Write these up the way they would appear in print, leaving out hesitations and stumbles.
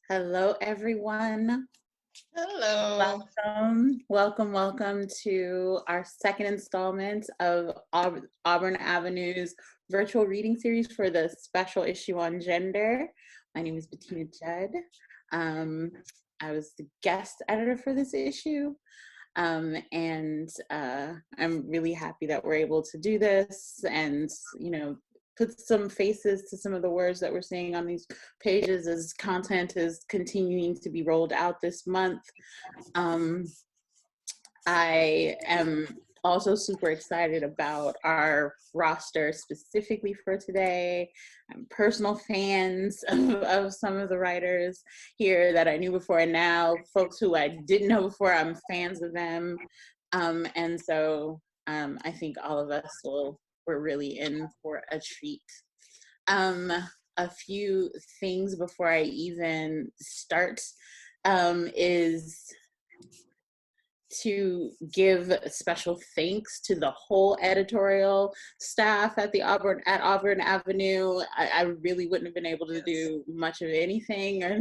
Hello, everyone. Hello. Welcome to our second installment of Auburn Avenue's virtual reading series for the special issue on gender. My name is Bettina Judd. Um, I was the guest editor for this issue, and I'm really happy that we're able to do this and, put some faces to some of the words that we're seeing on these pages as content is continuing to be rolled out this month. Um, I am also super excited about our roster specifically for today. I'm personal fans of some of the writers here that I knew before, and now folks who I didn't know before, I'm fans of them. And so I think all of us we're really in for a treat. Um, a few things before I even start is to give special thanks to the whole editorial staff at Auburn Avenue. I really wouldn't have been able to do much of anything, or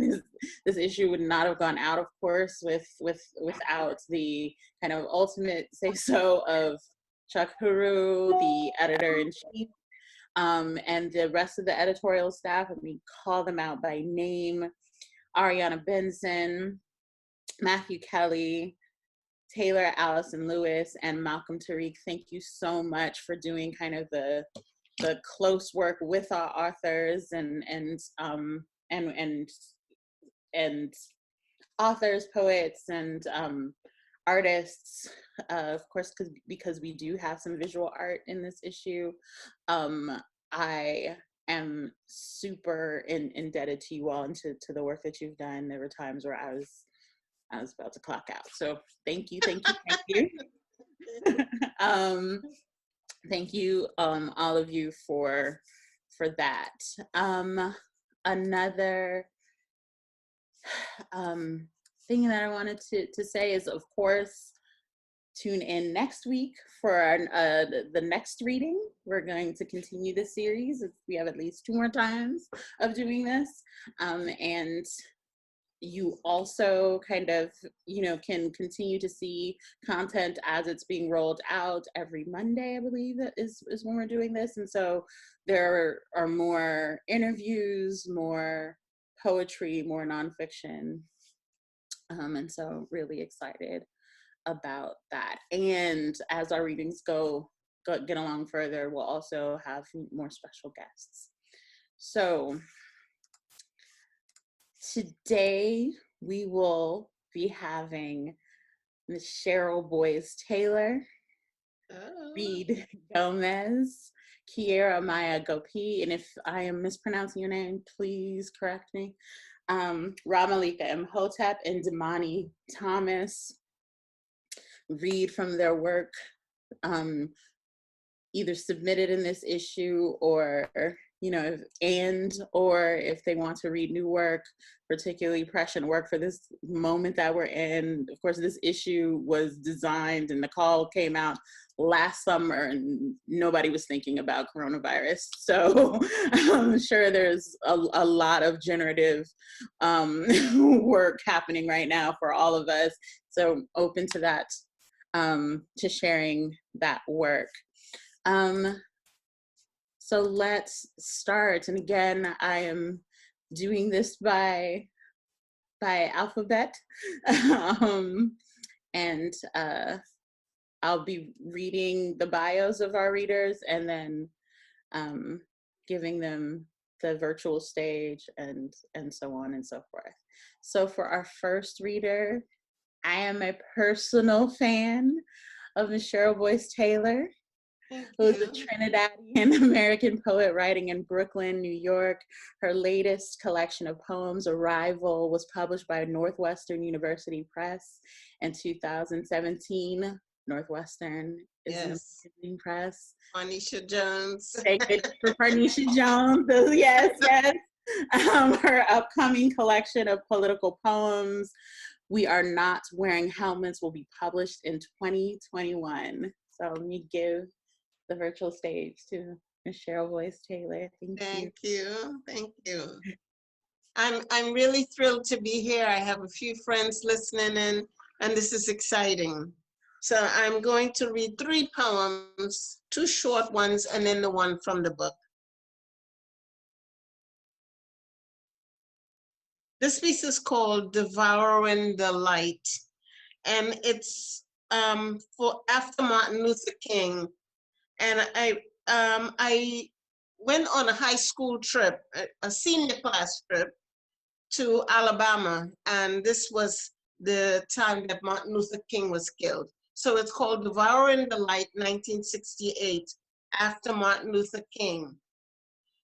this issue would not have gone out, of course, without the kind of ultimate say so of Chuck Huru, the editor in chief, and the rest of the editorial staff. Let me call them out by name: Ariana Benson, Matthew Kelly, Taylor Allison Lewis, and Malcolm Tariq. Thank you so much for doing kind of the close work with our authors and authors, poets, and artists. Of course, because we do have some visual art in this issue. I am super indebted to you all and to the work that you've done. There were times where I was about to clock out. So thank you. Thank you, all of you for that. Another thing that I wanted to say is, of course, tune in next week for the next reading. We're going to continue the series. We have at least 2 more times of doing this, and you also kind of, can continue to see content as it's being rolled out every Monday, I believe that is when we're doing this. And so there are more interviews, more poetry, more nonfiction. And so really excited about that. And as our readings get along further, we'll also have more special guests. So today we will be having Ms. Cheryl Boyes Taylor, Reed Gomez, Kiera Maya Gopi, and if I am mispronouncing your name, please correct me, Ramalika Imhotep, and Damani Thomas read from their work, either submitted in this issue or or if they want to read new work, particularly prescient work for this moment that we're in. Of course, this issue was designed and the call came out last summer and nobody was thinking about coronavirus. So I'm sure there's a lot of generative work happening right now for all of us. So open to that, to sharing that work. So let's start. And again, I am doing this by alphabet. And I'll be reading the bios of our readers and then giving them the virtual stage and so on and so forth. So for our first reader, I am a personal fan of Ms. Cheryl Boyes Taylor, who is a Trinidadian American poet writing in Brooklyn, New York. Her latest collection of poems, Arrival, was published by Northwestern University Press in 2017. Northwestern is an amazing press. Farnisha Jones. Take it for Farnisha Jones. Yes. Her upcoming collection of political poems, We Are Not Wearing Helmets, will be published in 2021. So let me give the virtual stage to Ms. Cheryl Boyes Taylor. Thank you. Thank you. I'm really thrilled to be here. I have a few friends listening in, and this is exciting. So I'm going to read 3 poems, 2 short ones, and then the one from the book. This piece is called Devouring the Light, and it's for after Martin Luther King. And I went on a high school trip, a senior class trip to Alabama, and this was the time that Martin Luther King was killed. So it's called Devouring the Light, 1968, after Martin Luther King.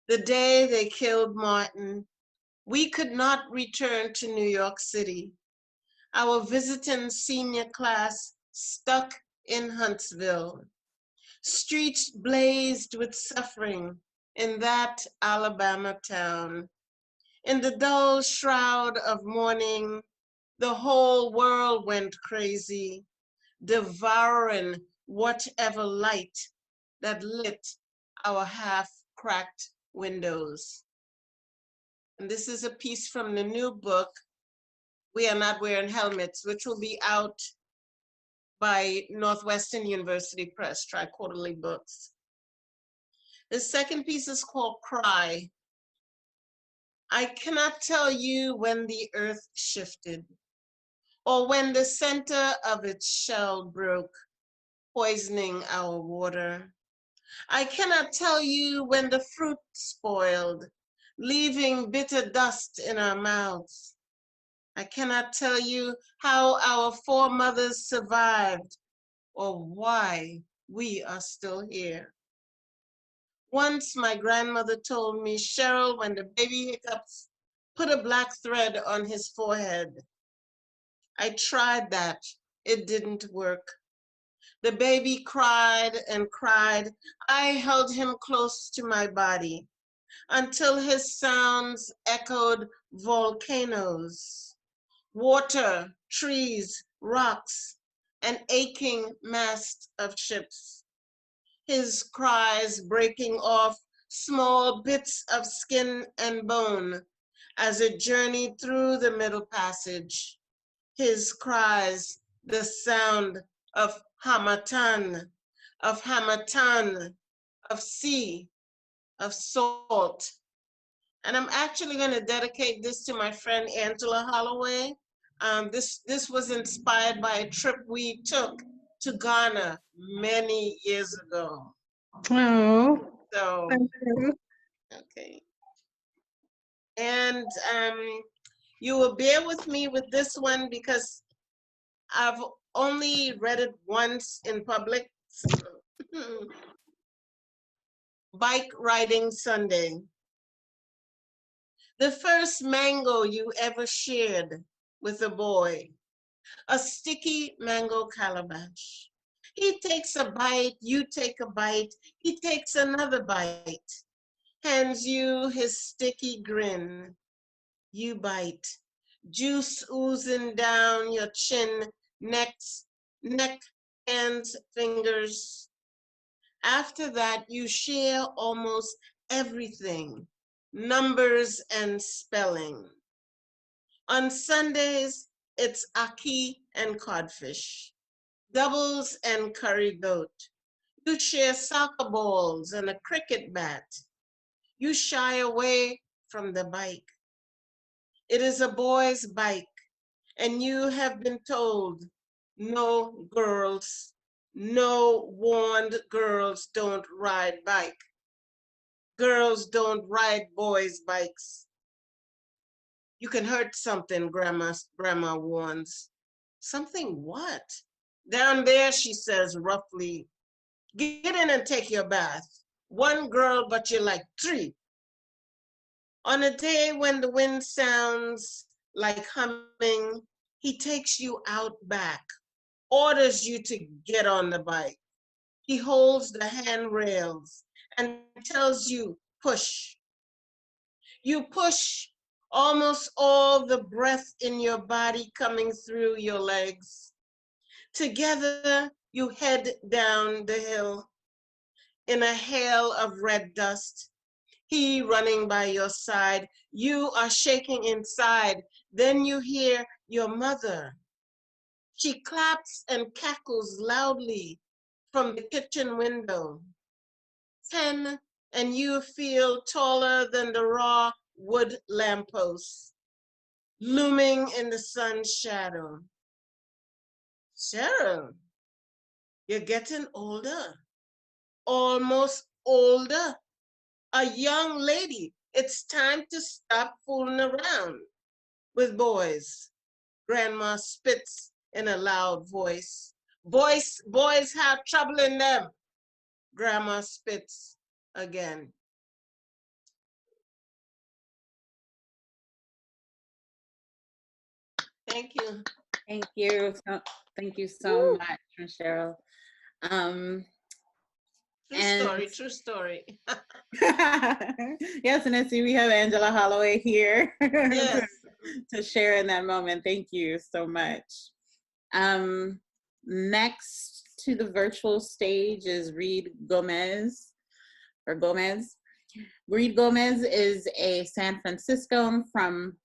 The day they killed Martin, we could not return to New York City. Our visiting senior class stuck in Huntsville. Streets blazed with suffering in that Alabama town. In the dull shroud of mourning, the whole world went crazy, devouring whatever light that lit our half-cracked windows. And this is a piece from the new book, We Are Not Wearing Helmets, which will be out by Northwestern University Press, Tri-Quarterly Books. The second piece is called Cry. I cannot tell you when the earth shifted, or when the center of its shell broke, poisoning our water. I cannot tell you when the fruit spoiled, leaving bitter dust in our mouths. I cannot tell you how our foremothers survived, or why we are still here. Once my grandmother told me, Cheryl, when the baby hiccups, put a black thread on his forehead. I tried that. It didn't work. The baby cried and cried. I held him close to my body until his sounds echoed volcanoes, water, trees, rocks, an aching mast of ships. His cries breaking off small bits of skin and bone as it journeyed through the middle passage. His cries, the sound of Hamatan, of sea, of salt. And I'm actually going to dedicate this to my friend Angela Holloway. This was inspired by a trip we took to Ghana many years ago. Oh, So, thank you. okay. And you will bear with me with this one because I've only read it once in public. Bike riding Sunday. The first mango you ever shared with a boy, a sticky mango calabash. He takes a bite, you take a bite, he takes another bite, hands you his sticky grin. You bite, juice oozing down your chin, neck, hands, fingers. After that, you share almost everything, numbers and spelling. On Sundays, it's ackee and codfish, doubles and curry goat. You share soccer balls and a cricket bat. You shy away from the bike. It is a boy's bike, and you have been told, no girls, no warned girls don't ride bike. Girls don't ride boys' bikes. You can hurt something, grandma warns. Something what? Down there, she says roughly. Get in and take your bath. One girl, but you're like 3. On a day when the wind sounds like humming, he takes you out back, orders you to get on the bike. He holds the handrails and tells you, push. You push, almost all the breath in your body coming through your legs. Together, you head down the hill in a hail of red dust. he running by your side. You are shaking inside. Then you hear your mother. She claps and cackles loudly from the kitchen window. 10, and you feel taller than the raw wood lamppost, looming in the sun's shadow. Cheryl, you're getting older, almost older. A young lady. It's time to stop fooling around with boys. Grandma spits in a loud voice. Boys have trouble in them. Grandma spits again. Thank you. Thank you. Thank you so Woo. much, Cheryl. Um, True and story, true story. yes, and I see we have Angela Holloway here Yes. to share in that moment. Thank you so much. Next to the virtual stage is Reed Gomez, or Gomez. Reed Gomez is a San Franciscan from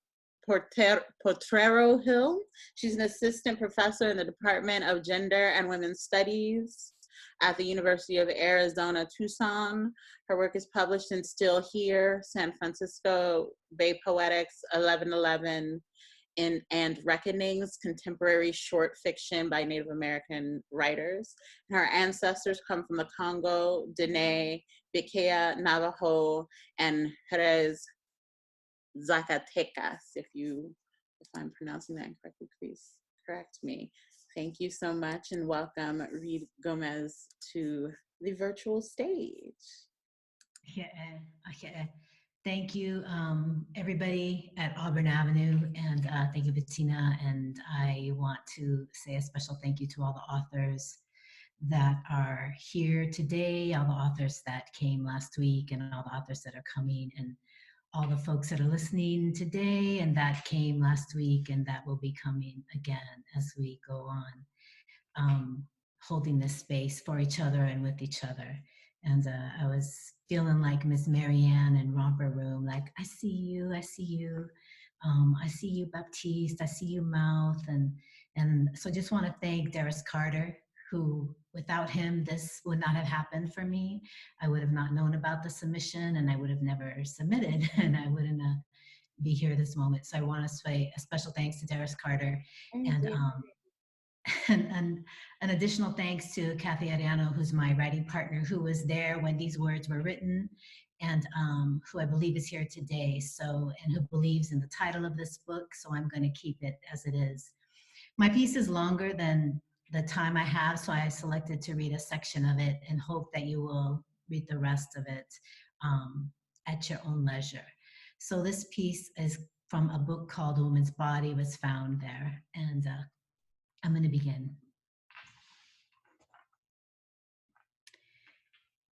Potrero Hill. She's an assistant professor in the Department of Gender and Women's Studies at the University of Arizona, Tucson. Her work is published in Still Here, San Francisco Bay Poetics, 1111, and Reckonings, contemporary short fiction by Native American writers. Her ancestors come from the Congo, Dene, Bikea, Navajo, and Jerez Zacatecas. If I'm pronouncing that incorrectly, please correct me. Thank you so much and welcome Reed Gomez to the virtual stage. Yeah, okay. Thank you, everybody at Auburn Avenue, and thank you, Bettina. And I want to say a special thank you to all the authors that are here today, all the authors that came last week, and all the authors that are coming, and all the folks that are listening today and that came last week and that will be coming again as we go on, holding this space for each other and with each other. And I was feeling like Miss Marianne in Romper Room, like, I see you, I see you. I see you, Baptiste, I see you, Mouth. And so just want to thank Darius Carter, who without him, this would not have happened for me. I would have not known about the submission and I would have never submitted and I wouldn't be here this moment. So I want to say a special thanks to Darius Carter and an additional thanks to Kathy Ariano, who's my writing partner, who was there when these words were written, and who I believe is here today. So, and who believes in the title of this book. So I'm going to keep it as it is. My piece is longer than the time I have, so I selected to read a section of it and hope that you will read the rest of it at your own leisure. So this piece is from a book called A Woman's Body Was Found There, and I'm going to begin.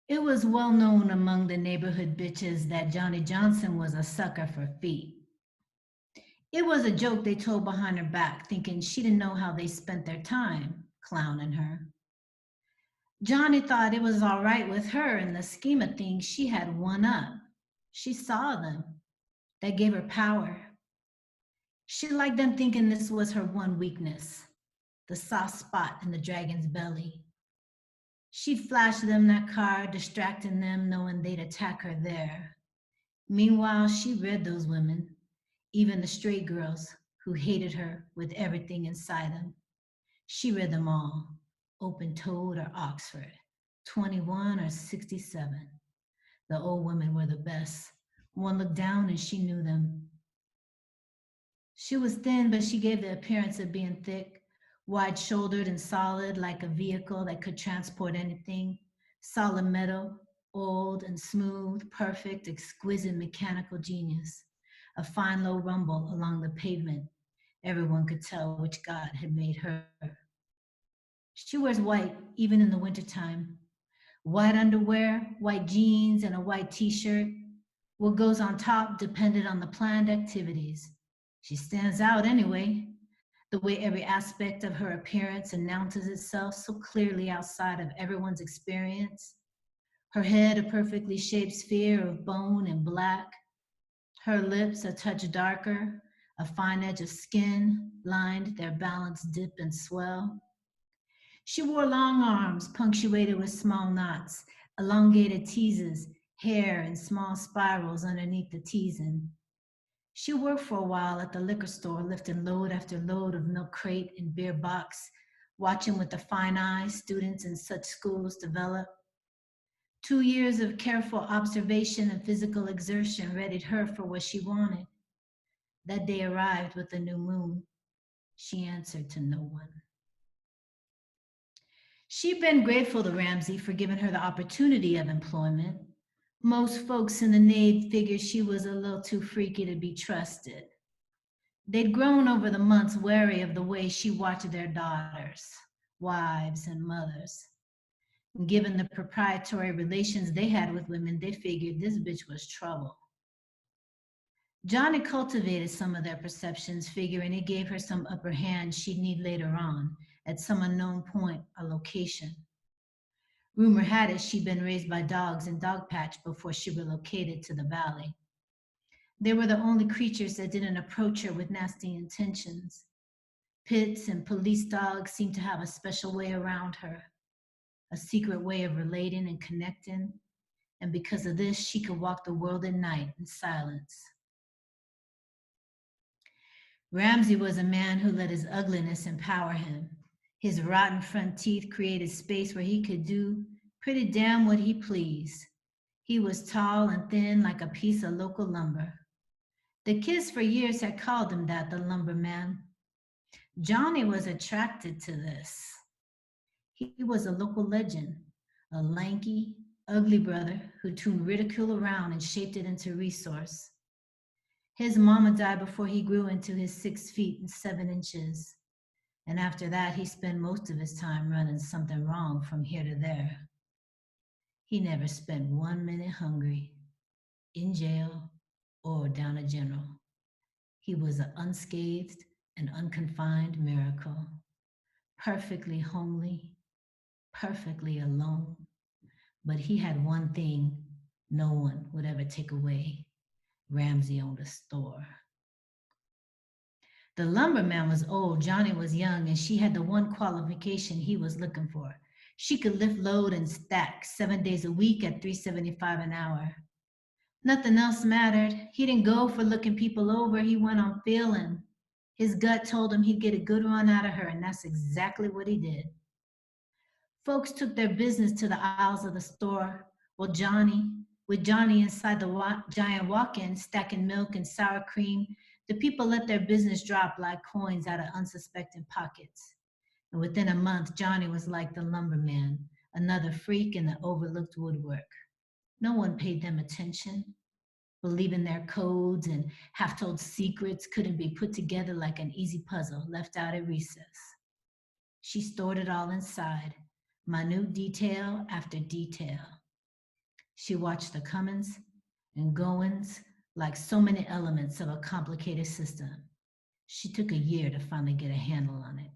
It was well known among the neighborhood bitches that Johnny Johnson was a sucker for feet. It was a joke they told behind her back, thinking she didn't know how they spent their time, clowning her. Johnny thought it was all right with her in the scheme of things. She had one up. She saw them. That gave her power. She liked them thinking this was her one weakness, the soft spot in the dragon's belly. She'd flash them that card, distracting them, knowing they'd attack her there. Meanwhile, she read those women, even the straight girls who hated her with everything inside them. She read them all, open-toed or Oxford, 21 or 67. The old women were the best. One looked down and she knew them. She was thin, but she gave the appearance of being thick, wide-shouldered and solid, like a vehicle that could transport anything. Solid metal, old and smooth, perfect, exquisite mechanical genius. A fine low rumble along the pavement. Everyone could tell which god had made her. She wears white, even in the wintertime. White underwear, white jeans, and a white t-shirt. What goes on top depended on the planned activities. She stands out anyway, the way every aspect of her appearance announces itself so clearly outside of everyone's experience. Her head a perfectly shaped sphere of bone and black, her lips a touch darker, a fine edge of skin lined their balanced dip and swell. She wore long arms punctuated with small knots, elongated teases, hair in small spirals underneath the teasin. She worked for a while at the liquor store, lifting load after load of milk crate and beer box, watching with the fine eye students in such schools develop. 2 years of careful observation and physical exertion readied her for what she wanted. That day arrived with the new moon. She answered to no one. She'd been grateful to Ramsey for giving her the opportunity of employment. Most folks in the nave figured she was a little too freaky to be trusted. They'd grown over the months wary of the way she watched their daughters, wives, and mothers. Given the proprietary relations they had with women, they figured this bitch was trouble. Johnny cultivated some of their perceptions, figuring it gave her some upper hand she'd need later on, at some unknown point or location. Rumor had it she'd been raised by dogs in Dogpatch before she relocated to the valley. They were the only creatures that didn't approach her with nasty intentions. Pits and police dogs seemed to have a special way around her, a secret way of relating and connecting, and because of this, she could walk the world at night in silence. Ramsey was a man who let his ugliness empower him. His rotten front teeth created space where he could do pretty damn what he pleased. He was tall and thin like a piece of local lumber. The kids for years had called him that, the lumberman. Johnny was attracted to this. He was a local legend, a lanky, ugly brother who turned ridicule around and shaped it into resource. His mama died before he grew into his 6 feet and 7 inches. And after that, he spent most of his time running something wrong from here to there. He never spent 1 minute hungry, in jail, or down a general. He was an unscathed and unconfined miracle, perfectly homely, perfectly alone. But he had one thing no one would ever take away. Ramsey owned a store. The lumberman was old, Johnny was young, and she had the one qualification he was looking for. She could lift load and stack 7 days a week at $3.75 an hour. Nothing else mattered. He didn't go for looking people over, he went on feeling. His gut told him he'd get a good run out of her, and that's exactly what he did. Folks took their business to the aisles of the store, while with Johnny inside the giant walk-in, stacking milk and sour cream, the people let their business drop like coins out of unsuspecting pockets. And within a month, Johnny was like the lumberman, another freak in the overlooked woodwork. No one paid them attention. Believing their codes and half-told secrets couldn't be put together like an easy puzzle left out at recess. She stored it all inside, minute detail after detail. She watched the comings and goings like so many elements of a complicated system. She took a year to finally get a handle on it.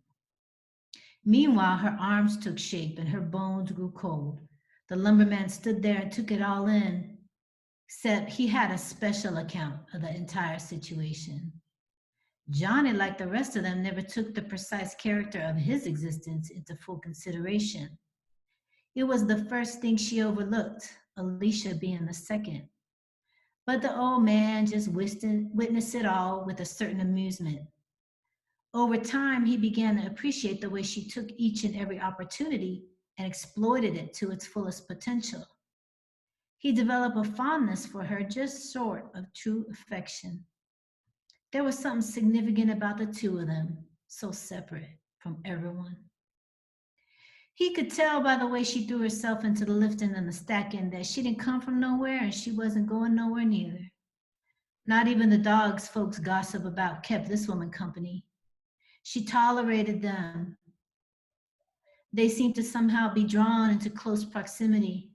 Meanwhile, her arms took shape and her bones grew cold. The lumberman stood there and took it all in, except he had a special account of the entire situation. Johnny, like the rest of them, never took the precise character of his existence into full consideration. It was the first thing she overlooked, Alicia being the second. But the old man just witnessed it all with a certain amusement. Over time, he began to appreciate the way she took each and every opportunity and exploited it to its fullest potential. He developed a fondness for her just short of true affection. There was something significant about the two of them, so separate from everyone. He could tell by the way she threw herself into the lifting and the stacking that she didn't come from nowhere and she wasn't going nowhere neither. Not even the dogs folks gossip about kept this woman company. She tolerated them. They seemed to somehow be drawn into close proximity.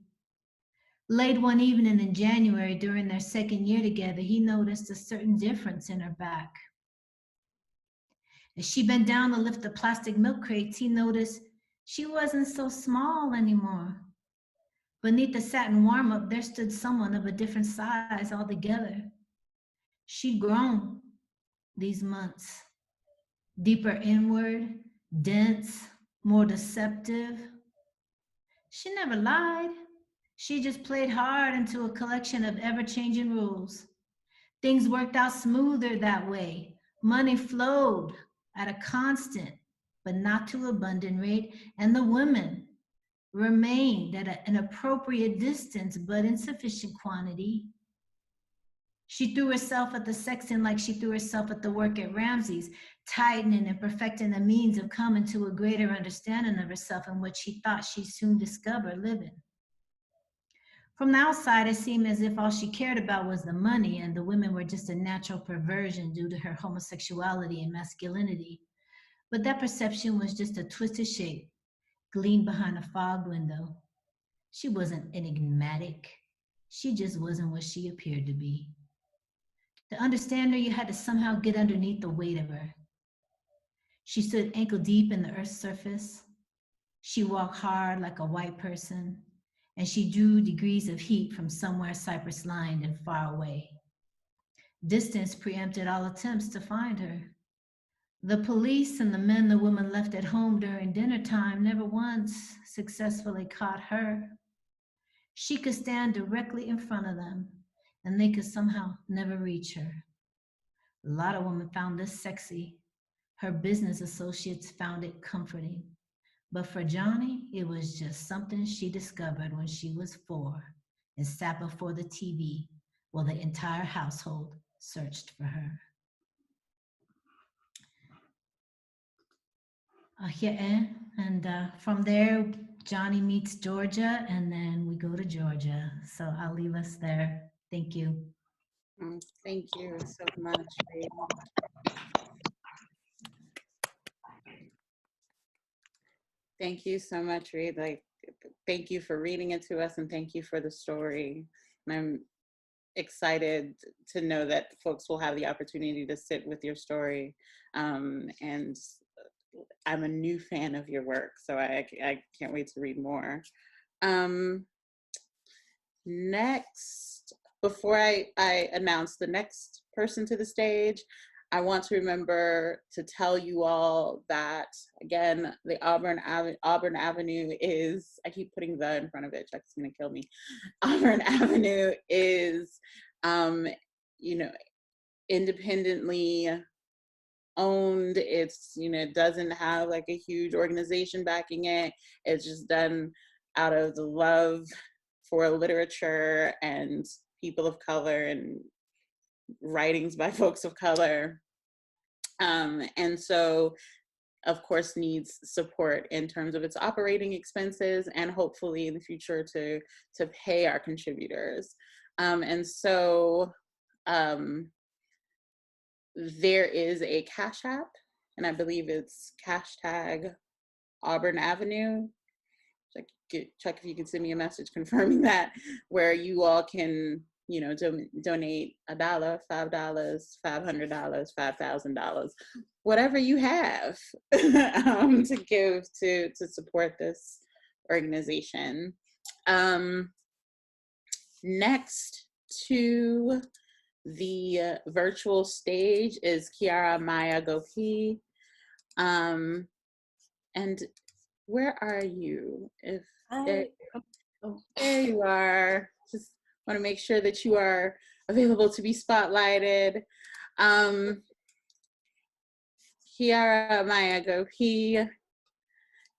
Late one evening in January during their second year together, he noticed a certain difference in her back. As she bent down to lift the plastic milk crates, he noticed she wasn't so small anymore. Beneath the satin warm-up, there stood someone of a different size altogether. She'd grown these months, deeper inward, dense, more deceptive. She never lied. She just played hard into a collection of ever-changing rules. Things worked out smoother that way. Money flowed at a constant, but not too abundant rate, and the women remained at an appropriate distance, but in sufficient quantity. She threw herself at the sexton like she threw herself at the work at Ramsey's, tightening and perfecting the means of coming to a greater understanding of herself in which she thought she'd soon discover living. From the outside, it seemed as if all she cared about was the money, and the women were just a natural perversion due to her homosexuality and masculinity. But that perception was just a twisted shape, gleamed behind a fogged window. She wasn't enigmatic. She just wasn't what she appeared to be. To understand her, you had to somehow get underneath the weight of her. She stood ankle deep in the earth's surface. She walked hard like a white person, and she drew degrees of heat from somewhere cypress-lined and far away. Distance preempted all attempts to find her. The police and the men the woman left at home during dinner time never once successfully caught her. She could stand directly in front of them, and they could somehow never reach her. A lot of women found this sexy. Her business associates found it comforting. But for Johnny, it was just something she discovered when she was 4 and sat before the TV while the entire household searched for her. From there, Johnny meets Georgia, and then we go to Georgia. So I'll leave us there. Thank you. Thank you so much, Reed. Thank you so much, Reed. Thank you for reading it to us, and thank you for the story. And I'm excited to know that folks will have the opportunity to sit with your story. And I'm a new fan of your work, so I can't wait to read more. Next, before I announce the next person to the stage, I want to remember to tell you all that, again, the Auburn Avenue is, I keep putting the in front of it, Chuck's gonna kill me. Auburn Avenue is, independently owned. It's, it doesn't have like a huge organization backing it. It's just done out of the love for literature and people of color and writings by folks of color. And so, of course, needs support in terms of its operating expenses and hopefully in the future to pay our contributors. And so there is a Cash App, and I believe it's hashtag Auburn Avenue. Chuck, if you can send me a message confirming that, where you all can, donate $1, $5, $500, $5,000, whatever you have to give to support this organization. Next to the virtual stage is Kiara Maya Gopi. And where are you? There you are. Just want to make sure that you are available to be spotlighted. Kiara Maya Gopi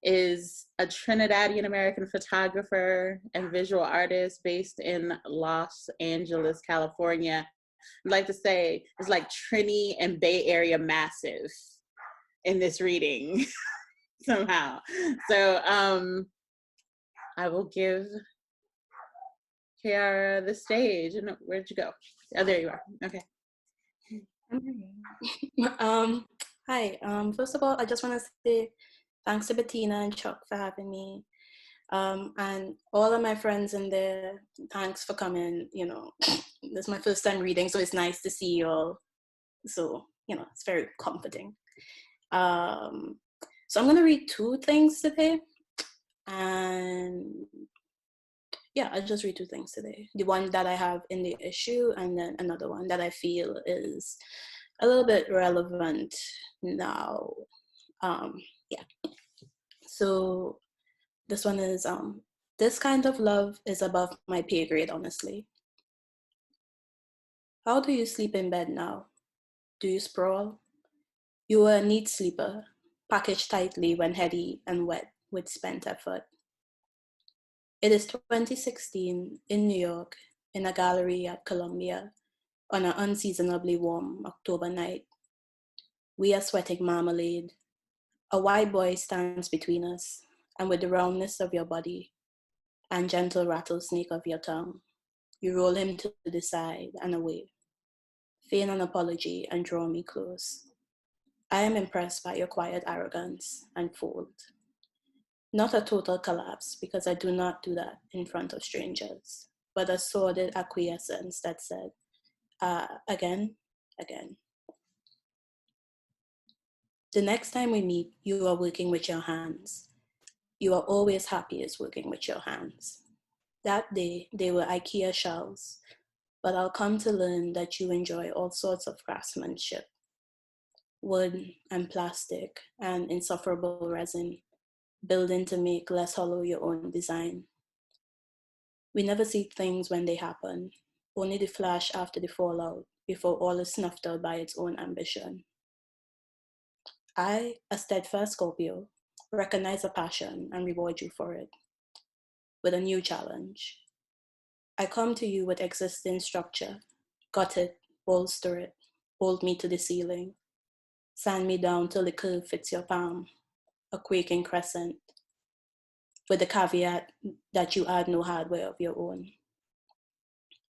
is a Trinidadian American photographer and visual artist based in Los Angeles, California. I'd like to say it's like Trini and Bay Area massive in this reading somehow. So I will give Kiara the stage. And where'd you go? Oh, there you are. Okay. Hi. First of all, I just want to say thanks to Bettina and Chuck for having me. And all of my friends in there, thanks for coming. This is my first time reading, so it's nice to see you all. So, it's very comforting. So I'm going to read 2 things today. And yeah, I'll just read two things today. The one that I have in the issue, and then another one that I feel is a little bit relevant now. Yeah. So this one is, this kind of love is above my pay grade, honestly. How do you sleep in bed now? Do you sprawl? You were a neat sleeper, packaged tightly when heady and wet with spent effort. It is 2016 in New York, in a gallery at Columbia, on an unseasonably warm October night. We are sweating marmalade. A white boy stands between us, and with the roundness of your body and gentle rattlesnake of your tongue, you roll him to the side and away. Feign an apology and draw me close. I am impressed by your quiet arrogance and fold. Not a total collapse, because I do not do that in front of strangers, but a sordid acquiescence that said, again, again. The next time we meet, you are working with your hands. You are always happiest working with your hands. That day, they were IKEA shelves, but I'll come to learn that you enjoy all sorts of craftsmanship. Wood and plastic and insufferable resin, building to make less hollow your own design. We never see things when they happen, only the flash after the fallout, before all is snuffed out by its own ambition. I, a steadfast Scorpio, recognize a passion and reward you for it with a new challenge. I come to you with existing structure, gut it, bolster it, hold me to the ceiling, sand me down till the curve fits your palm, a quaking crescent, with the caveat that you add no hardware of your own.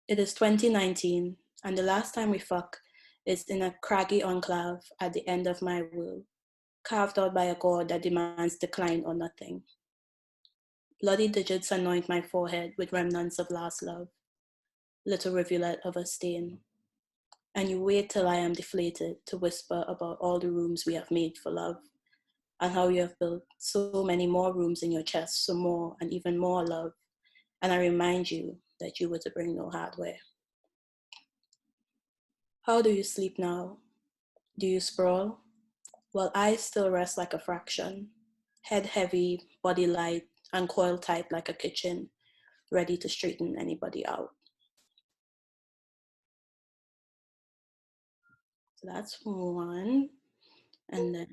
It is 2019, and the last time we fuck is in a craggy enclave at the end of my world, carved out by a god that demands decline or nothing. Bloody digits anoint my forehead with remnants of last love, little rivulet of a stain. And you wait till I am deflated to whisper about all the rooms we have made for love, and how you have built so many more rooms in your chest, so more and even more love. And I remind you that you were to bring no hardware. How do you sleep now? Do you sprawl? Well, I still rest like a fraction, head heavy, body light, and coiled tight like a kitchen, ready to straighten anybody out. So that's one. And then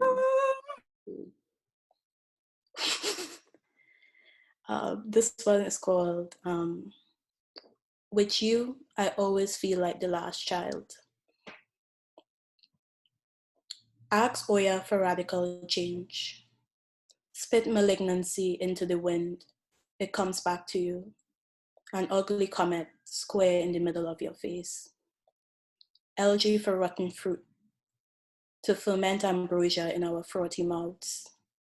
this one is called With You, I Always Feel Like the Last Child. Ask Oya for radical change. Spit malignancy into the wind. It comes back to you. An ugly comet square in the middle of your face. Algae for rotten fruit. To ferment ambrosia in our frothy mouths.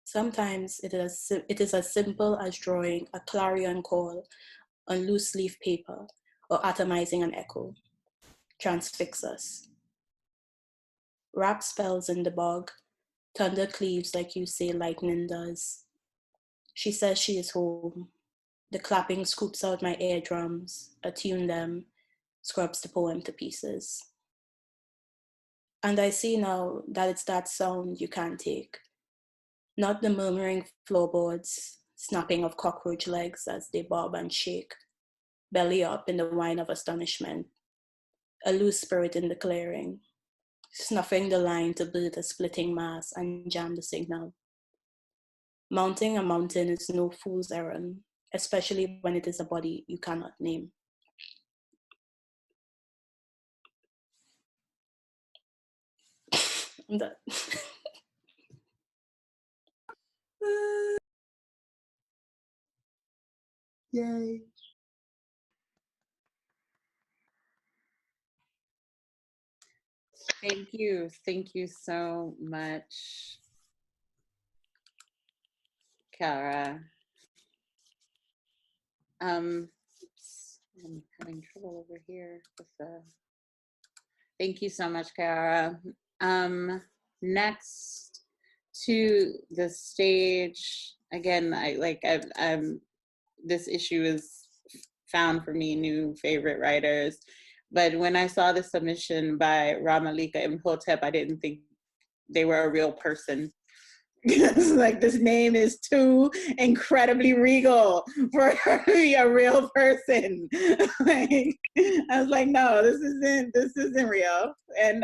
Sometimes it is as simple as drawing a clarion call on loose leaf paper or atomizing an echo. Transfix us. Rap spells in the bog. Thunder cleaves like you say lightning does. She says she is home. The clapping scoops out my eardrums, attune them, scrubs the poem to pieces. And I see now that it's that sound you can't take. Not the murmuring floorboards, snapping of cockroach legs as they bob and shake, belly up in the wine of astonishment, a loose spirit in the clearing, snuffing the line to build a splitting mass and jam the signal. Mounting a mountain is no fool's errand, especially when it is a body you cannot name. I'm done. Yay. Thank you. Thank you so much, Kara. Oops, I'm having trouble over here with the. Thank you so much, Kara. Next to the stage again. This issue is found for me new favorite writers. But when I saw the submission by Ramalika Imhotep, I didn't think they were a real person. Like, this name is too incredibly regal for her to be a real person. Like, I was like, no, this isn't real. And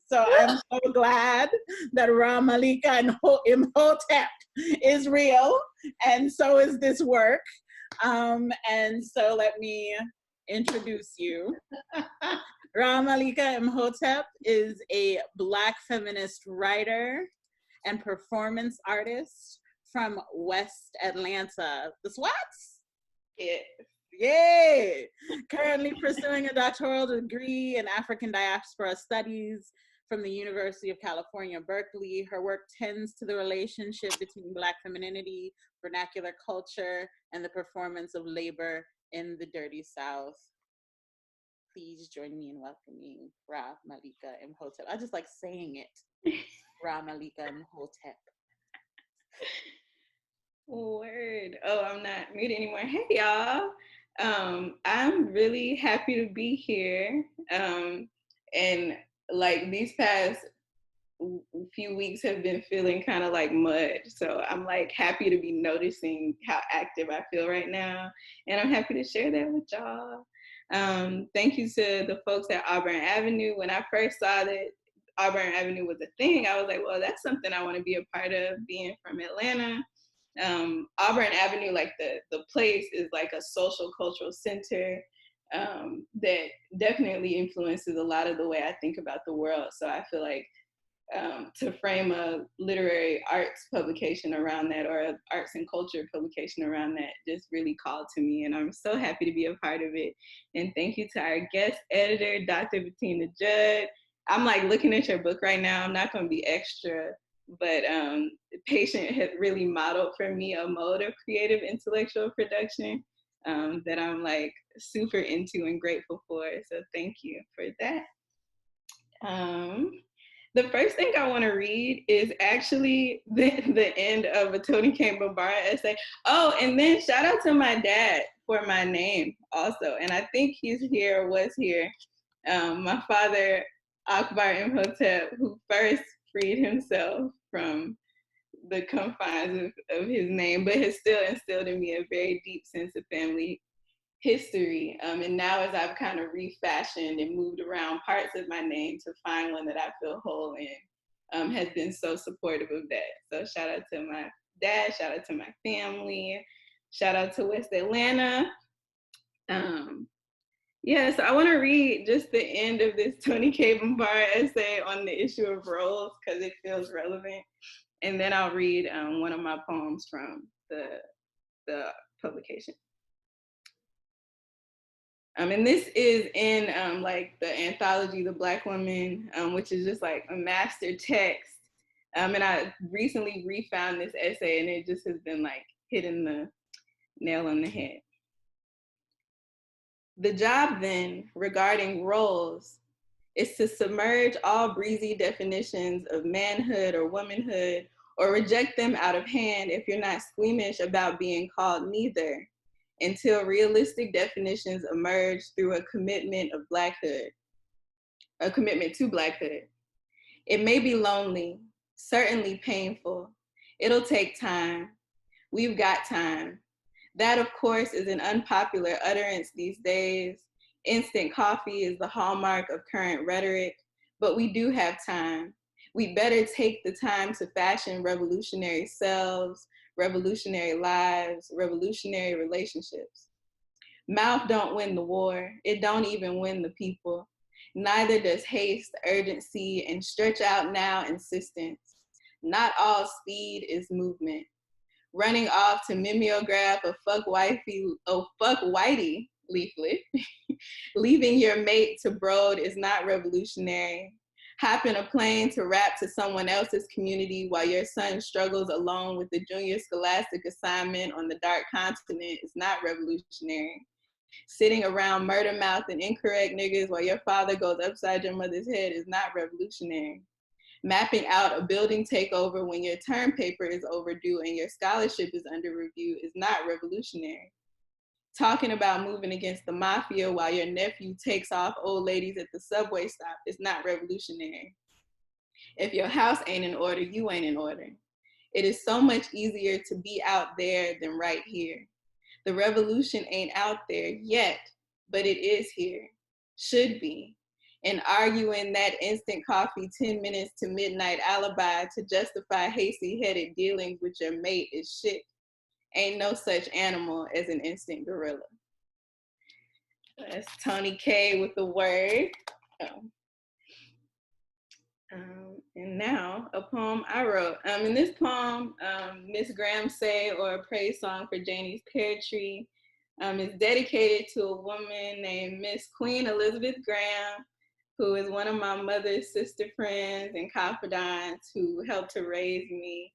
so I'm so glad that Ramalika Imhotep is real, and so is this work. And so let me introduce you. Ramalika Imhotep is a Black feminist writer and performance artist from West Atlanta. The Swats? Yeah. Yay! Currently pursuing a doctoral degree in African diaspora studies from the University of California, Berkeley. Her work tends to the relationship between Black femininity, vernacular culture, and the performance of labor in the Dirty South. Please join me in welcoming Ramalika Imhotep. I just like saying it. Ramalika Imhotep. Word. Oh, I'm not muted anymore. Hey, y'all. I'm really happy to be here. And like these past few weeks have been feeling kind of like mud. So I'm like happy to be noticing how active I feel right now. And I'm happy to share that with y'all. Thank you to the folks at Auburn Avenue. When I first saw that Auburn Avenue was a thing, I was like, well, that's something I want to be a part of, being from Atlanta. Auburn Avenue, like the place, is like a social cultural center that definitely influences a lot of the way I think about the world. So I feel like to frame a literary arts publication around that, or an arts and culture publication around that, just really called to me, and I'm so happy to be a part of it. And thank you to our guest editor, Dr. Bettina Judd. I'm like looking at your book right now. I'm not going to be extra, but Patient had really modeled for me a mode of creative intellectual production that I'm like super into and grateful for. So thank you for that. The first thing I want to read is actually the end of a Toni Cade Bambara essay. Oh, and then shout out to my dad for my name also. And I think he's here, or was here. My father, Akbar Imhotep, who first freed himself from the confines of his name, but has still instilled in me a very deep sense of family history. And now as I've kind of refashioned and moved around parts of my name to find one that I feel whole in, has been so supportive of that. So shout out to my dad, shout out to my family, shout out to West Atlanta. Yeah, so I want to read just the end of this Toni Cade Bambara essay on the issue of roles because it feels relevant. And then I'll read one of my poems from the publication. And this is in like the anthology, The Black Woman, which is just like a master text. And I recently refound this essay, and it just has been like hitting the nail on the head. The job then, regarding roles, is to submerge all breezy definitions of manhood or womanhood, or reject them out of hand if you're not squeamish about being called neither, until realistic definitions emerge through a commitment of Blackhood, a commitment to Blackhood. It may be lonely, certainly painful. It'll take time. We've got time. That, of course, is an unpopular utterance these days. Instant coffee is the hallmark of current rhetoric, but we do have time. We better take the time to fashion revolutionary selves, revolutionary lives, revolutionary relationships. Mouth don't win the war. It don't even win the people. Neither does haste, urgency, and stretch out now insistence. Not all speed is movement. Running off to mimeograph a fuck whitey leaflet, leaving your mate to brood is not revolutionary. Hopping a plane to rap to someone else's community while your son struggles alone with the junior scholastic assignment on the dark continent is not revolutionary. Sitting around murder mouth and incorrect niggas while your father goes upside your mother's head is not revolutionary. Mapping out a building takeover when your term paper is overdue and your scholarship is under review is not revolutionary. Talking about moving against the mafia while your nephew takes off old ladies at the subway stop is not revolutionary. If your house ain't in order, you ain't in order. It is so much easier to be out there than right here. The revolution ain't out there yet, but it is here. Should be. And arguing that instant coffee 10 minutes to midnight alibi to justify hasty-headed dealings with your mate is shit. Ain't no such animal as an instant gorilla. That's Tony K with the word. Oh. And now a poem I wrote. In this poem, Miss Graham Say, or a praise song for Janie's Pear Tree, is dedicated to a woman named Miss Queen Elizabeth Graham, who is one of my mother's sister friends and confidants, who helped to raise me,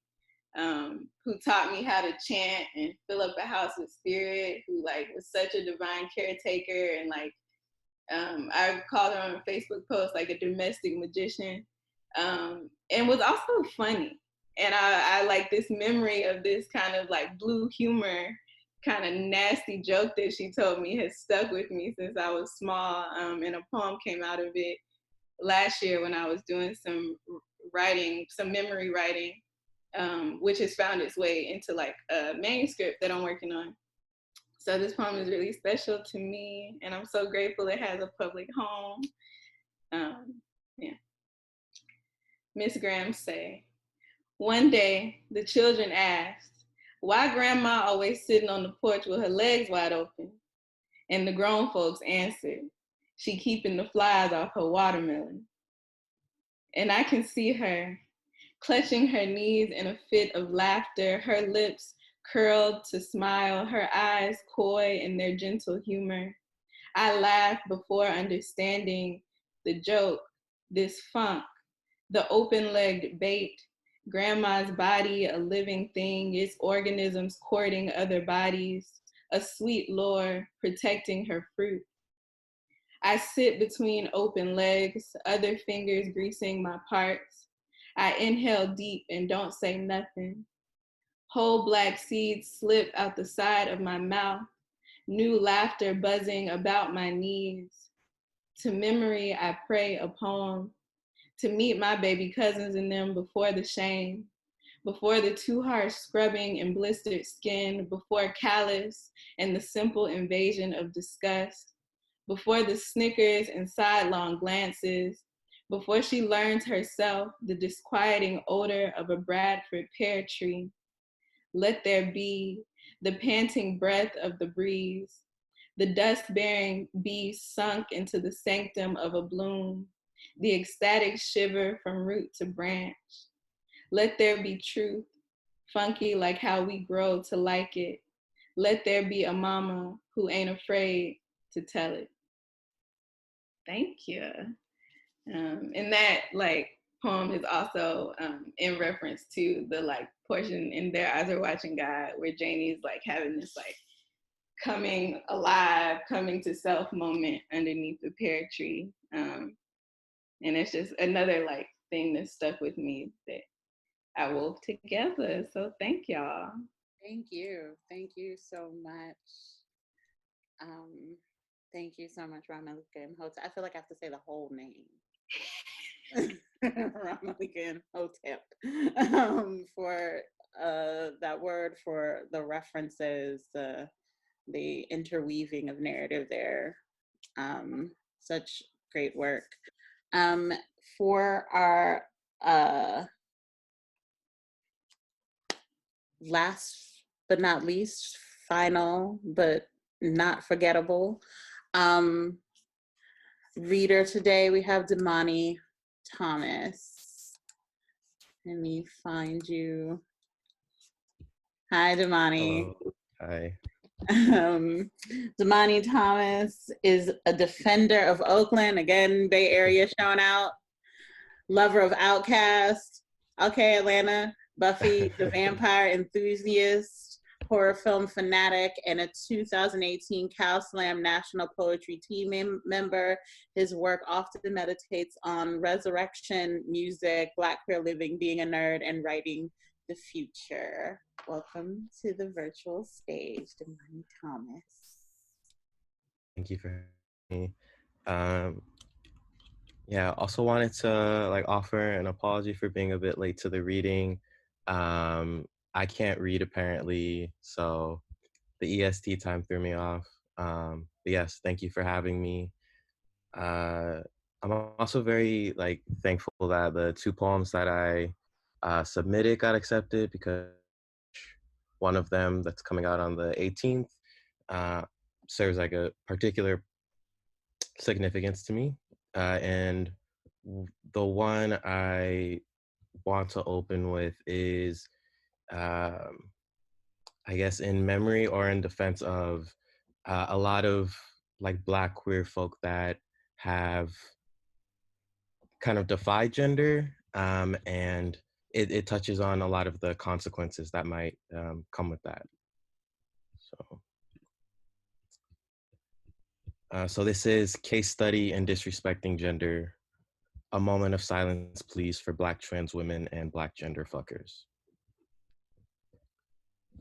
who taught me how to chant and fill up a house with spirit, who like was such a divine caretaker, and like I called her on a Facebook post like a domestic magician, and was also funny. And I like this memory of this kind of like blue humor, kind of nasty joke that she told me has stuck with me since I was small. And a poem came out of it last year when I was doing some writing, some memory writing, which has found its way into like a manuscript that I'm working on. So this poem is really special to me, and I'm so grateful it has a public home. Yeah. Miss Graham Say, one day the children asked, why grandma always sitting on the porch with her legs wide open? And the grown folks answered, she keeping the flies off her watermelon. And I can see her clutching her knees in a fit of laughter, her lips curled to smile, her eyes coy in their gentle humor. I laugh before understanding the joke, this funk, the open-legged bait, grandma's body, a living thing, its organisms courting other bodies, a sweet lure protecting her fruit. I sit between open legs, other fingers greasing my parts. I inhale deep and don't say nothing. Whole black seeds slip out the side of my mouth, new laughter buzzing about my knees. To memory, I pray a poem, to meet my baby cousins in them before the shame, before the too harsh scrubbing and blistered skin, before callous and the simple invasion of disgust, before the snickers and sidelong glances, before she learns herself the disquieting odor of a Bradford pear tree. Let there be the panting breath of the breeze, the dust-bearing bee sunk into the sanctum of a bloom, the ecstatic shiver from root to branch. Let there be truth, funky like how we grow to like it. Let there be a mama who ain't afraid to tell it. Thank you. And that like poem is also in reference to the like portion in Their Eyes Are Watching God where Janie's like having this like coming alive, coming to self moment underneath the pear tree. And it's just another like thing that stuck with me that I wove together. So thank y'all. Thank you. Thank you so much. Thank you so much, Ramalika Imhotep. I feel like I have to say the whole name. Ramalika Imhotep, for that word, for the references, the interweaving of narrative there. Such great work. For our last but not least, final but not forgettable reader today, we have Damani Thomas. Let me find you. Hi, Damani. Hello. Hi. Damani Thomas is a defender of Oakland, again, Bay Area showing out, lover of Outkast, okay, Atlanta, Buffy the Vampire Enthusiast, horror film fanatic, and a 2018 Cal Slam National Poetry Team member. His work often meditates on resurrection, music, Black queer living, being a nerd, and writing the future. Welcome to the virtual stage, Damani Thomas. Thank you for having me. Um, yeah, also wanted to like offer an apology for being a bit late to the reading. I can't read apparently, so the EST time threw me off. But yes, thank you for having me. Uh, I'm also very like thankful that the two poems that I submitted got accepted because one of them that's coming out on the 18th uh, serves like a particular significance to me. And the one I want to open with is, um, I guess, in memory or in defense of a lot of like Black queer folk that have kind of defied gender, and it touches on a lot of the consequences that might come with that. So, so this is Case Study in Disrespecting Gender, a moment of silence, please, for Black trans women and Black gender fuckers.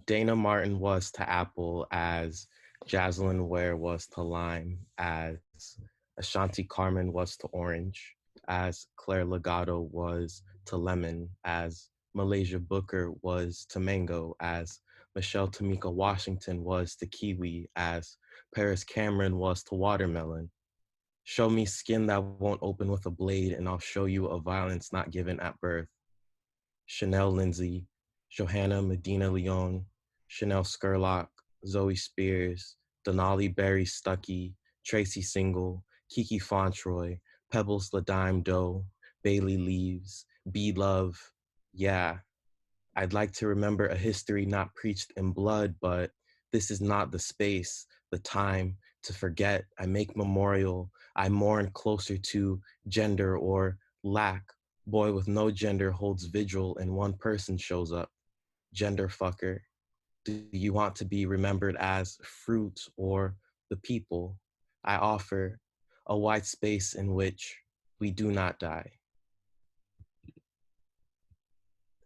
Dana Martin was to Apple as Jaslyn Ware was to lime, as Ashanti Carmen was to orange, as Claire Legato was to lemon, as Malaysia Booker was to mango, as Michelle Tamika Washington was to kiwi, as Paris Cameron was to watermelon. Show me skin that won't open with a blade, and I'll show you a violence not given at birth. Chanel Lindsay, Johanna Medina Leon, Chanel Skurlock, Zoe Spears, Denali Berry Stuckey, Tracy Single, Kiki Fontroy, Pebbles Ladime Doe, Bailey Leaves, B Love. Yeah, I'd like to remember a history not preached in blood, but this is not the space, the time to forget. I make memorial. I mourn closer to gender or lack. Boy with no gender holds vigil and one person shows up. Gender fucker. Do you want to be remembered as fruit or the people? I offer a white space in which we do not die.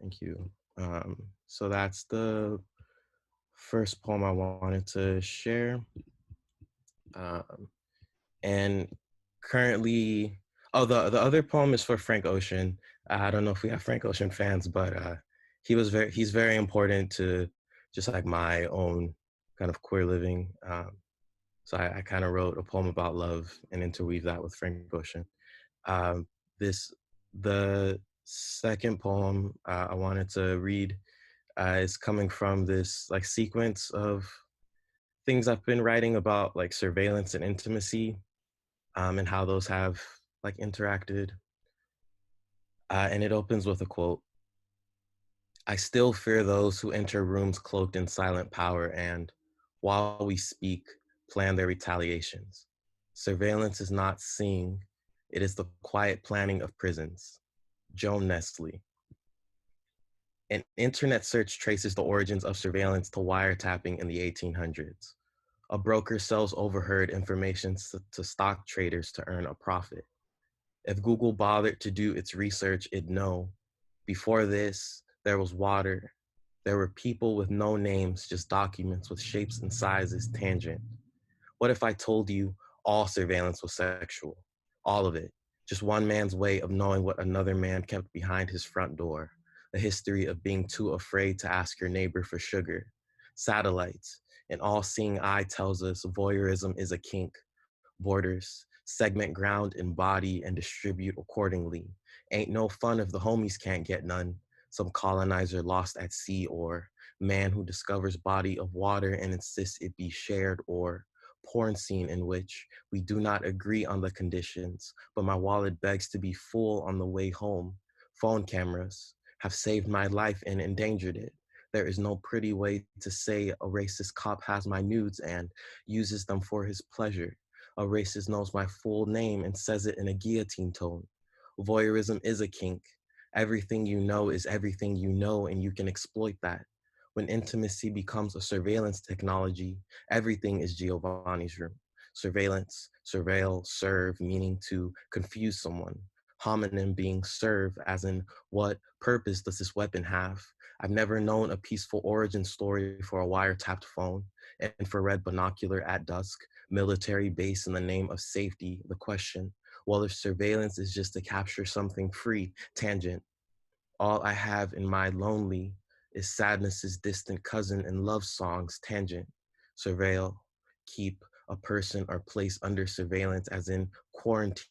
Thank you. So that's the first poem I wanted to share. Um, and currently, oh, the other poem is for Frank Ocean. I don't know if we have Frank Ocean fans, but he's very important to just like my own kind of queer living. So I kind of wrote a poem about love and interweave that with Frank Ocean. Um, this the second poem I wanted to read is coming from this like sequence of things I've been writing about like surveillance and intimacy, and how those have like interacted. And it opens with a quote. I still fear those who enter rooms cloaked in silent power and, while we speak, plan their retaliations. Surveillance is not seeing, it is the quiet planning of prisons. Joan Nestle. An internet search traces the origins of surveillance to wiretapping in the 1800s. A broker sells overheard information to stock traders to earn a profit. If Google bothered to do its research, it'd know. Before this, there was water. There were people with no names, just documents with shapes and sizes tangent. What if I told you all surveillance was sexual? All of it. Just one man's way of knowing what another man kept behind his front door. A history of being too afraid to ask your neighbor for sugar. Satellites. An all-seeing eye tells us voyeurism is a kink. Borders. Segment ground and body and distribute accordingly. Ain't no fun if the homies can't get none. Some colonizer lost at sea, or man who discovers body of water and insists it be shared, or porn scene in which we do not agree on the conditions, but my wallet begs to be full on the way home. Phone cameras have saved my life and endangered it. There is no pretty way to say a racist cop has my nudes and uses them for his pleasure. A racist knows my full name and says it in a guillotine tone. Voyeurism is a kink. Everything you know is everything you know, and you can exploit that. When intimacy becomes a surveillance technology, everything is Giovanni's room. Surveillance, surveil, serve, meaning to confuse someone. Homonym being serve, as in what purpose does this weapon have? I've never known a peaceful origin story for a wiretapped phone. infrared binocular at dusk, military base in the name of safety, the question, well, if surveillance is just to capture something free, tangent, all I have in my lonely is sadness's distant cousin and love songs, tangent, surveil, keep a person or place under surveillance as in quarantine,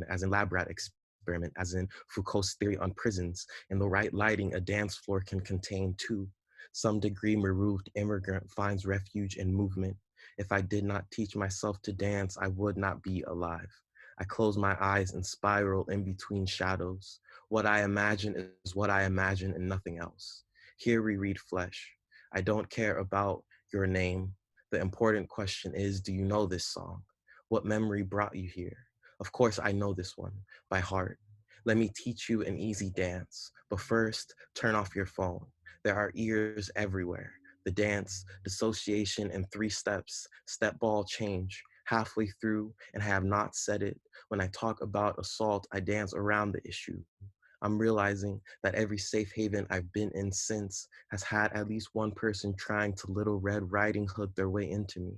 as in lab rat experiment, as in Foucault's theory on prisons. In the right lighting, a dance floor can contain two. Some degree marooned immigrant finds refuge in movement. If I did not teach myself to dance, I would not be alive. I close my eyes and spiral in between shadows. What I imagine is what I imagine and nothing else. Here we read flesh. I don't care about your name. The important question is, do you know this song? What memory brought you here? Of course, I know this one by heart. Let me teach you an easy dance. But first, turn off your phone. There are ears everywhere. The dance, dissociation in 3 steps, step ball change, halfway through, and I have not said it. When I talk about assault, I dance around the issue. I'm realizing that every safe haven I've been in since has had at least one person trying to Little Red Riding Hood their way into me.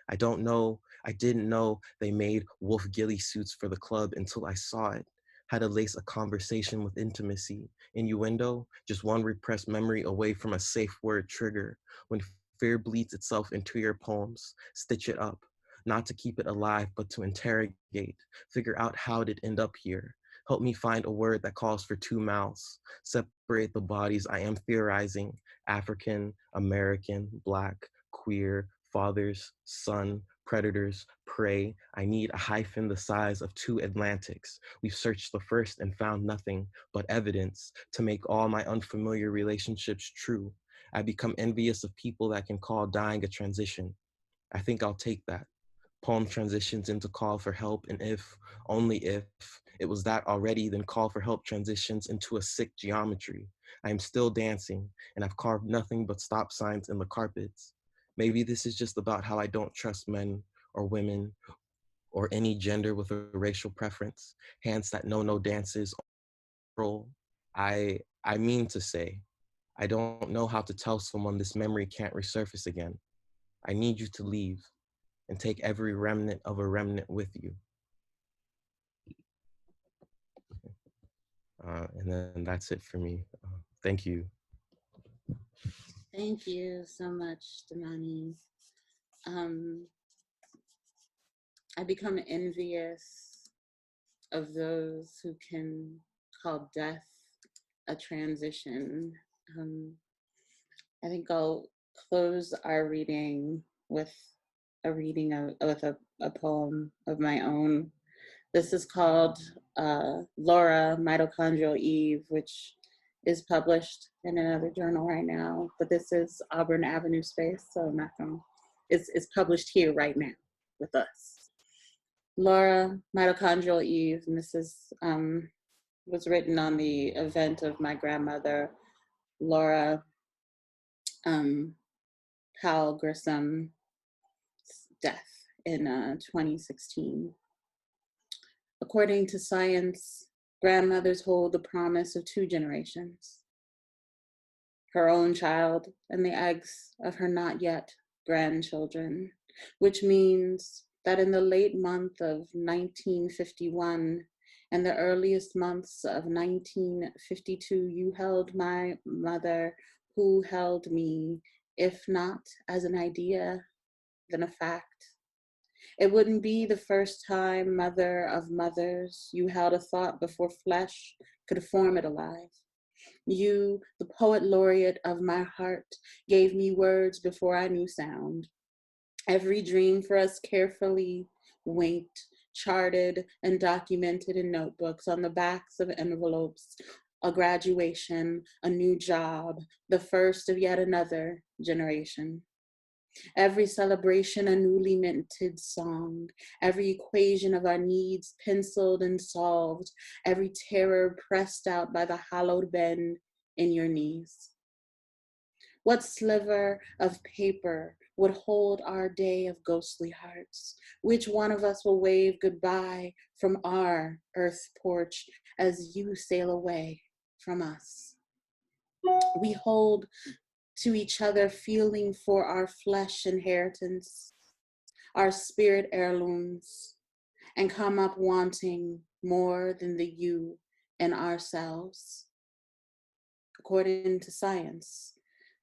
I didn't know they made wolf ghillie suits for the club until I saw it. How to lace a conversation with intimacy. Innuendo, just one repressed memory away from a safe word trigger. When fear bleeds itself into your poems, stitch it up. Not to keep it alive, but to interrogate. Figure out how it end up here. Help me find a word that calls for 2 mouths. Separate the bodies I am theorizing. African, American, Black, queer, fathers, son, predators, prey. I need a hyphen the size of 2 Atlantics. We've searched the first and found nothing but evidence to make all my unfamiliar relationships true. I become envious of people that can call dying a transition. I think I'll take that. Poem transitions into call for help, and if, only if, it was that already, then call for help transitions into a sick geometry. I am still dancing, and I've carved nothing but stop signs in the carpets. Maybe this is just about how I don't trust men or women or any gender with a racial preference, hands that know no dances. I mean to say, I don't know how to tell someone this memory can't resurface again. I need you to leave and take every remnant of a remnant with you. And then that's it for me. Thank you. Thank you so much, Damani. I become envious of those who can call death a transition. I think I'll close our reading with a reading with a poem of my own. This is called Laura, Mitochondrial Eve, which is published in another journal right now, but this is Auburn Avenue space, so I'm not gonna, it's published here right now with us. Laura, Mitochondrial Eve, and this is, was written on the event of my grandmother, Laura Powell Grissom's death in 2016. According to science, grandmothers hold the promise of 2 generations, her own child and the eggs of her not yet grandchildren, which means that in the late month of 1951 and the earliest months of 1952, you held my mother, who held me, if not as an idea, then a fact. It wouldn't be the first time, mother of mothers, you held a thought before flesh could form it alive. You, the poet laureate of my heart, gave me words before I knew sound. Every dream for us carefully winked, charted, and documented in notebooks on the backs of envelopes. A graduation, a new job, the first of yet another generation. Every celebration a newly minted song, every equation of our needs penciled and solved, every terror pressed out by the hollowed bend in your knees. What sliver of paper would hold our day of ghostly hearts? Which one of us will wave goodbye from our earth porch as you sail away from us? We hold to each other, feeling for our flesh inheritance, our spirit heirlooms, and come up wanting more than the you in ourselves. According to science,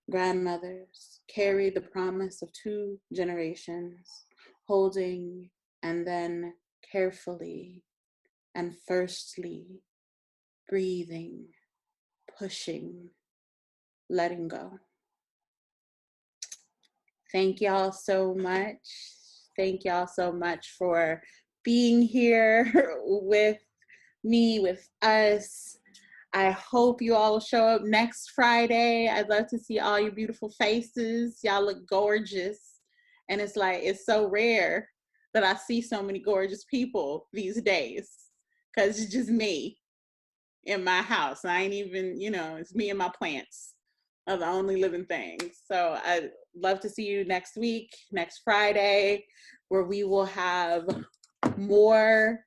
grandmothers carry the promise of 2 generations, holding and then carefully and firstly breathing, pushing, letting go. Thank y'all so much. Thank y'all so much for being here with me, with us. I hope you all will show up next Friday. I'd love to see all your beautiful faces. Y'all look gorgeous. And it's like, it's so rare that I see so many gorgeous people these days, because it's just me in my house. I ain't even, it's me and my plants are the only living things. So I'd love to see you next week, next Friday, where we will have more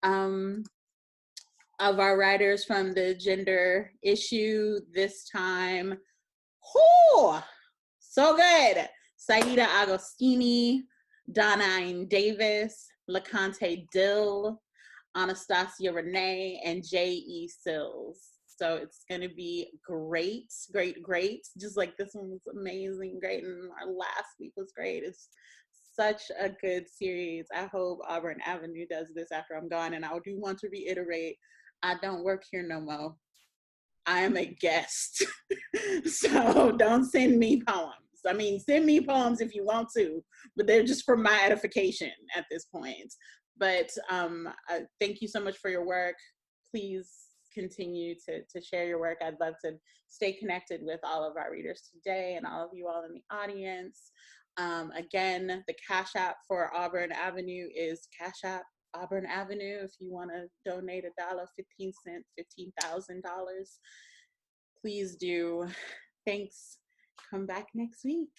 of our writers from the gender issue this time. Whoo! So good. Saida Agostini, Donine Davis, LaConte Dill, Anastasia Renee, and J.E. Sills. So it's going to be great, great, great. Just like this one was amazing, great, and our last week was great. It's such a good series. I hope Auburn Avenue does this after I'm gone. And I do want to reiterate, I don't work here no more. I am a guest. So don't send me poems. I mean, send me poems if you want to, but they're just for my edification at this point. But thank you so much for your work. Please continue to share your work. I'd love to stay connected with all of our readers today and all of you all in the audience. Again, the Cash App for Auburn Avenue is Cash App Auburn Avenue. If you want to donate $1, 15 cents, $15,000, please do. Thanks. Come back next week.